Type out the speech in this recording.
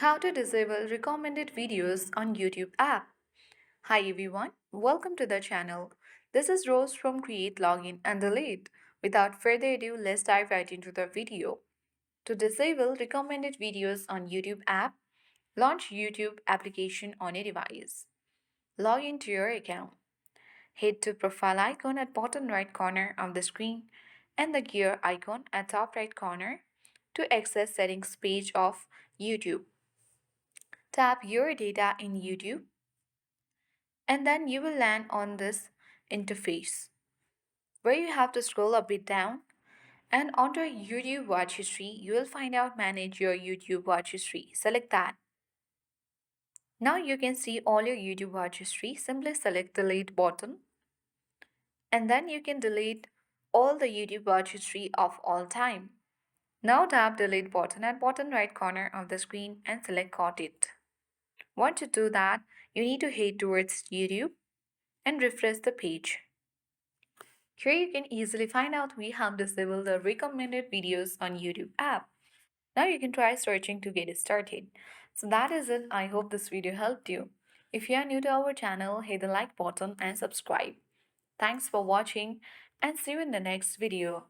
How to disable recommended videos on YouTube app. Hi everyone, welcome to the channel. This is Rose from Create, Login and Delete. Without further ado, let's dive right into the video. To disable recommended videos on YouTube app, launch YouTube application on a device. Log into your account. Head to profile icon at bottom right corner of the screen and the gear icon at top right corner to access settings page of YouTube. Tap your data in YouTube and then you will land on this interface where you have to scroll a bit down and under YouTube watch history you will find out manage your YouTube watch history. Select that. Now you can see all your YouTube watch history. Simply select delete button and then you can delete all the YouTube watch history of all time. Now tap delete button at bottom right corner of the screen and select got it. Once you do that, you need to head towards YouTube and refresh the page. Here you can easily find out we have disabled the recommended videos on YouTube app. Now you can try searching to get it started. So that is it. I hope this video helped you. If you are new to our channel, hit the like button and subscribe. Thanks for watching and see you in the next video.